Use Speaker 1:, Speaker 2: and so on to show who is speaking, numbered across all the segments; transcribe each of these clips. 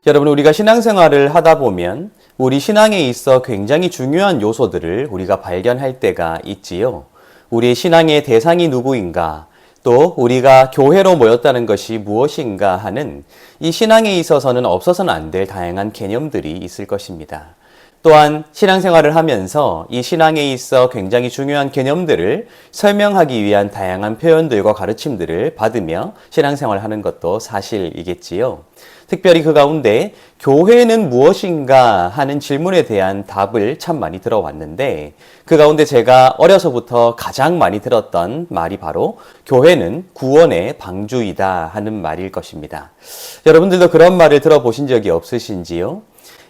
Speaker 1: 여러분, 우리가 신앙생활을 하다 보면 우리 신앙에 있어 굉장히 중요한 요소들을 우리가 발견할 때가 있지요. 우리의 신앙의 대상이 누구인가, 또 우리가 교회로 모였다는 것이 무엇인가 하는 이 신앙에 있어서는 없어서는 안 될 다양한 개념들이 있을 것입니다. 또한 신앙생활을 하면서 이 신앙에 있어 굉장히 중요한 개념들을 설명하기 위한 다양한 표현들과 가르침들을 받으며 신앙생활을 하는 것도 사실이겠지요. 특별히 그 가운데 교회는 무엇인가 하는 질문에 대한 답을 참 많이 들어왔는데, 그 가운데 제가 어려서부터 가장 많이 들었던 말이 바로 교회는 구원의 방주이다 하는 말일 것입니다. 여러분들도 그런 말을 들어보신 적이 없으신지요?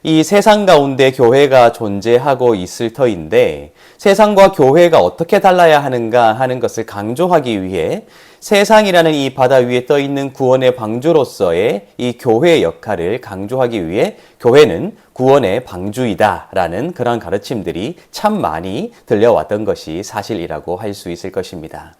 Speaker 1: 이 세상 가운데 교회가 존재하고 있을 터인데, 세상과 교회가 어떻게 달라야 하는가 하는 것을 강조하기 위해 세상이라는 이 바다 위에 떠 있는 구원의 방주로서의 이 교회의 역할을 강조하기 위해 교회는 구원의 방주이다라는 그런 가르침들이 참 많이 들려왔던 것이 사실이라고 할 수 있을 것입니다.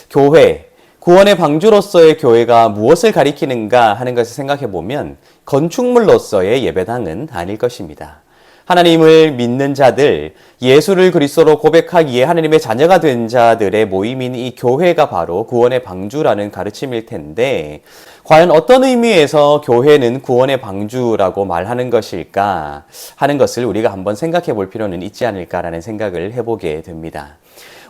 Speaker 1: 교회, 구원의 방주로서의 교회가 무엇을 가리키는가 하는 것을 생각해 보면 건축물로서의 예배당은 아닐 것입니다. 하나님을 믿는 자들, 예수를 그리스도로 고백하기에 하나님의 자녀가 된 자들의 모임인 이 교회가 바로 구원의 방주라는 가르침일 텐데, 과연 어떤 의미에서 교회는 구원의 방주라고 말하는 것일까 하는 것을 우리가 한번 생각해 볼 필요는 있지 않을까라는 생각을 해보게 됩니다.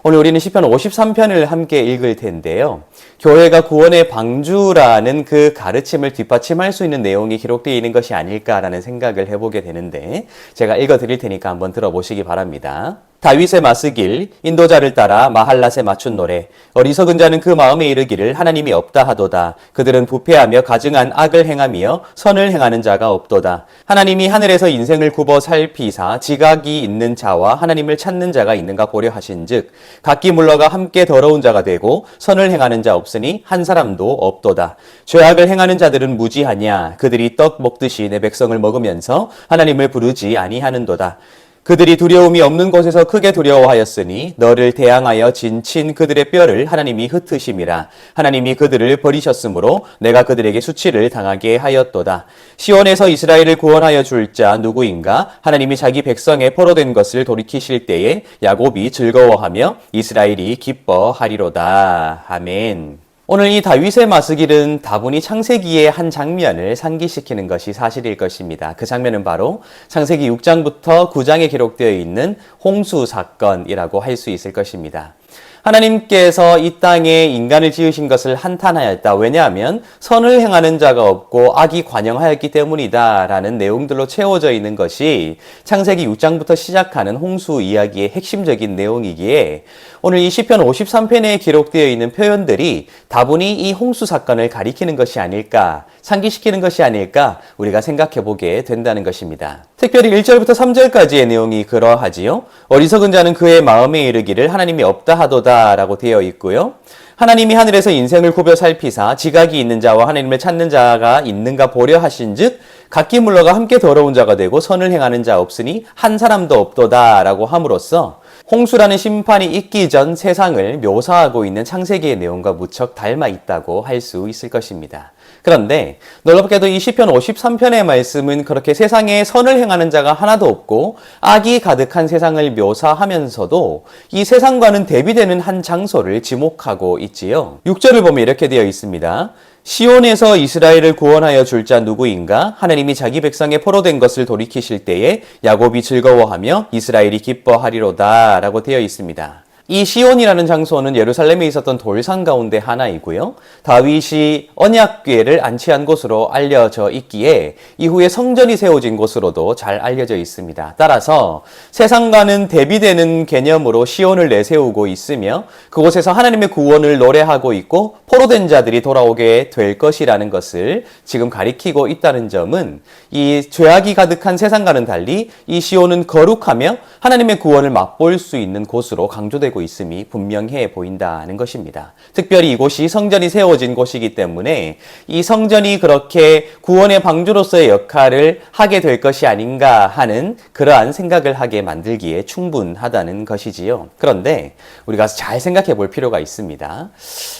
Speaker 1: 오늘 우리는 시편 53편을 함께 읽을 텐데요. 교회가 구원의 방주라는 그 가르침을 뒷받침할 수 있는 내용이 기록되어 있는 것이 아닐까라는 생각을 해보게 되는데, 제가 읽어드릴 테니까 한번 들어보시기 바랍니다. 다윗의 마스길, 인도자를 따라 마할랏에 맞춘 노래. 어리석은 자는 그 마음에 이르기를 하나님이 없다 하도다. 그들은 부패하며 가증한 악을 행하며 선을 행하는 자가 없도다. 하나님이 하늘에서 인생을 굽어 살피사 지각이 있는 자와 하나님을 찾는 자가 있는가 보려 하신즉 각기 물러가 함께 더러운 자가 되고 선을 행하는 자 없으니 한 사람도 없도다. 죄악을 행하는 자들은 무지하냐. 그들이 떡 먹듯이 내 백성을 먹으면서 하나님을 부르지 아니하는도다. 그들이 두려움이 없는 곳에서 크게 두려워하였으니 너를 대항하여 진친 그들의 뼈를 하나님이 흩으심이라. 하나님이 그들을 버리셨으므로 내가 그들에게 수치를 당하게 하였도다. 시온에서 이스라엘을 구원하여 줄 자 누구인가? 하나님이 자기 백성의 포로된 것을 돌이키실 때에 야곱이 즐거워하며 이스라엘이 기뻐하리로다. 아멘. 오늘 이 다윗의 마스길은 다분히 창세기의 한 장면을 상기시키는 것이 사실일 것입니다. 그 장면은 바로 창세기 6장부터 9장에 기록되어 있는 홍수 사건이라고 할 수 있을 것입니다. 하나님께서 이 땅에 인간을 지으신 것을 한탄하였다. 왜냐하면 선을 행하는 자가 없고 악이 관영하였기 때문이다 라는 내용들로 채워져 있는 것이 창세기 6장부터 시작하는 홍수 이야기의 핵심적인 내용이기에 오늘 이 시편 53편에 기록되어 있는 표현들이 다분히 이 홍수 사건을 가리키는 것이 아닐까, 상기시키는 것이 아닐까 우리가 생각해 보게 된다는 것입니다. 특별히 1절부터 3절까지의 내용이 그러하지요. 어리석은 자는 그의 마음에 이르기를 하나님이 없다 하도다 라고 되어 있고요. 하나님이 하늘에서 인생을 굽어 살피사 지각이 있는 자와 하나님을 찾는 자가 있는가 보려 하신즉 각기 물러가 함께 더러운 자가 되고 선을 행하는 자 없으니 한 사람도 없도다 라고 함으로써 홍수라는 심판이 있기 전 세상을 묘사하고 있는 창세기의 내용과 무척 닮아 있다고 할 수 있을 것입니다. 그런데 놀랍게도 이 시편 53편의 말씀은 그렇게 세상에 선을 행하는 자가 하나도 없고 악이 가득한 세상을 묘사하면서도 이 세상과는 대비되는 한 장소를 지목하고 있지요. 6절을 보면 이렇게 되어 있습니다. 시온에서 이스라엘을 구원하여 줄 자 누구인가? 하나님이 자기 백성의 포로된 것을 돌이키실 때에 야곱이 즐거워하며 이스라엘이 기뻐하리로다 라고 되어 있습니다. 이 시온이라는 장소는 예루살렘에 있었던 돌산 가운데 하나이고요. 다윗이 언약궤를 안치한 곳으로 알려져 있기에 이후에 성전이 세워진 곳으로도 잘 알려져 있습니다. 따라서 세상과는 대비되는 개념으로 시온을 내세우고 있으며 그곳에서 하나님의 구원을 노래하고 있고 포로된 자들이 돌아오게 될 것이라는 것을 지금 가리키고 있다는 점은 이 죄악이 가득한 세상과는 달리 이 시온은 거룩하며 하나님의 구원을 맛볼 수 있는 곳으로 강조되고 알고 있음이 분명해 보인다는 것입니다. 특별히 이곳이 성전이 세워진 곳이기 때문에 이 성전이 그렇게 구원의 방주로서의 역할을 하게 될 것이 아닌가 하는 그러한 생각을 하게 만들기에 충분하다는 것이지요. 그런데 우리가 잘 생각해 볼 필요가 있습니다.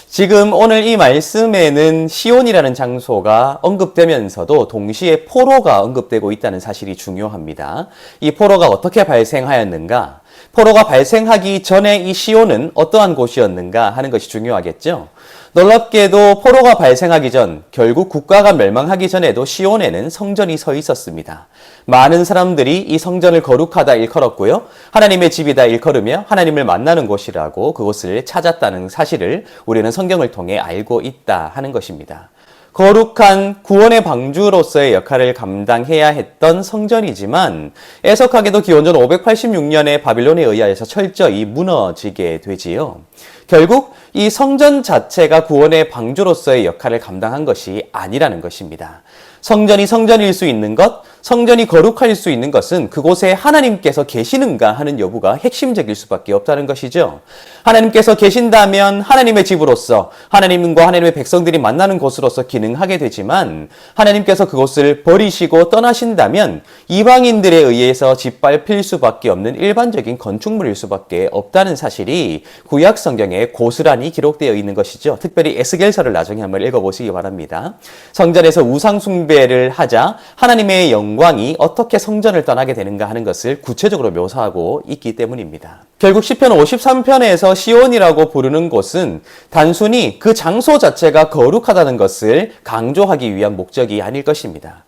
Speaker 1: 지금 오늘 이 말씀에는 시온이라는 장소가 언급되면서도 동시에 포로가 언급되고 있다는 사실이 중요합니다. 이 포로가 어떻게 발생하였는가? 포로가 발생하기 전에 이 시온은 어떠한 곳이었는가 하는 것이 중요하겠죠. 놀랍게도 포로가 발생하기 전, 결국 국가가 멸망하기 전에도 시온에는 성전이 서 있었습니다. 많은 사람들이 이 성전을 거룩하다 일컬었고요. 하나님의 집이다 일컬으며 하나님을 만나는 곳이라고 그곳을 찾았다는 사실을 우리는 성경을 통해 알고 있다 하는 것입니다. 거룩한 구원의 방주로서의 역할을 감당해야 했던 성전이지만 애석하게도 기원전 586년에 바빌론에 의하여서 철저히 무너지게 되지요. 결국 이 성전 자체가 구원의 방주로서의 역할을 감당한 것이 아니라는 것입니다. 성전이 성전일 수 있는 것, 성전이 거룩할 수 있는 것은 그곳에 하나님께서 계시는가 하는 여부가 핵심적일 수밖에 없다는 것이죠. 하나님께서 계신다면 하나님의 집으로서 하나님과 하나님의 백성들이 만나는 곳으로서 기능하게 되지만 하나님께서 그곳을 버리시고 떠나신다면 이방인들에 의해서 짓밟힐 수밖에 없는 일반적인 건축물일 수밖에 없다는 사실이 구약 성경에 고스란히 기록되어 있는 것이죠. 특별히 에스겔서를 나중에 한번 읽어보시기 바랍니다. 성전에서 우상 숭배를 하자 하나님의 영광이 어떻게 성전을 떠나게 되는가 하는 것을 구체적으로 묘사하고 있기 때문입니다. 결국 시편 53편에서 시온이라고 부르는 곳은 단순히 그 장소 자체가 거룩하다는 것을 강조하기 위한 목적이 아닐 것입니다.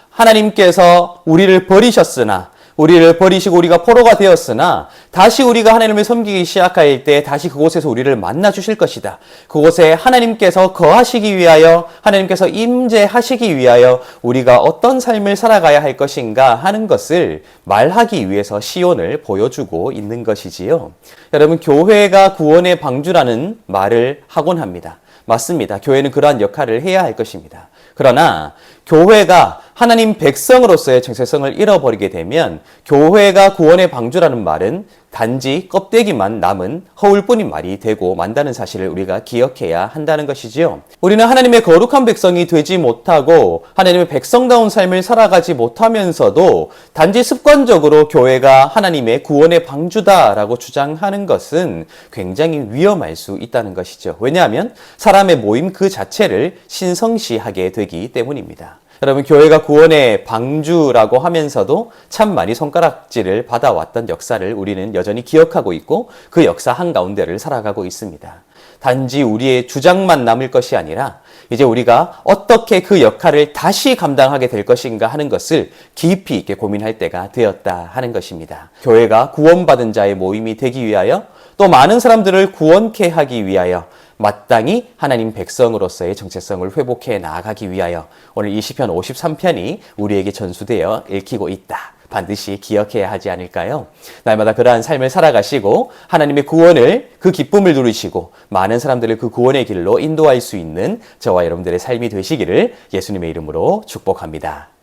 Speaker 1: 하나님께서 우리를 버리셨으나 우리를 버리시고 우리가 포로가 되었으나 다시 우리가 하나님을 섬기기 시작할 때 다시 그곳에서 우리를 만나 주실 것이다. 그곳에 하나님께서 거하시기 위하여 하나님께서 임재하시기 위하여 우리가 어떤 삶을 살아가야 할 것인가 하는 것을 말하기 위해서 시온을 보여주고 있는 것이지요. 여러분, 교회가 구원의 방주라는 말을 하곤 합니다. 맞습니다. 교회는 그러한 역할을 해야 할 것입니다. 그러나 교회가 하나님 백성으로서의 정체성을 잃어버리게 되면 교회가 구원의 방주라는 말은 단지 껍데기만 남은 허울뿐인 말이 되고 만다는 사실을 우리가 기억해야 한다는 것이지요. 우리는 하나님의 거룩한 백성이 되지 못하고 하나님의 백성다운 삶을 살아가지 못하면서도 단지 습관적으로 교회가 하나님의 구원의 방주다라고 주장하는 것은 굉장히 위험할 수 있다는 것이죠. 왜냐하면 사람의 모임 그 자체를 신성시하게 되기 때문입니다. 여러분, 교회가 구원의 방주라고 하면서도 참 많이 손가락질을 받아왔던 역사를 우리는 여전히 기억하고 있고 그 역사 한가운데를 살아가고 있습니다. 단지 우리의 주장만 남을 것이 아니라 이제 우리가 어떻게 그 역할을 다시 감당하게 될 것인가 하는 것을 깊이 있게 고민할 때가 되었다 하는 것입니다. 교회가 구원받은 자의 모임이 되기 위하여 또 많은 사람들을 구원케 하기 위하여 마땅히 하나님 백성으로서의 정체성을 회복해 나아가기 위하여 오늘 이 시편 53편이 우리에게 전수되어 읽히고 있다. 반드시 기억해야 하지 않을까요? 날마다 그러한 삶을 살아가시고 하나님의 구원을, 그 기쁨을 누리시고 많은 사람들을 그 구원의 길로 인도할 수 있는 저와 여러분들의 삶이 되시기를 예수님의 이름으로 축복합니다.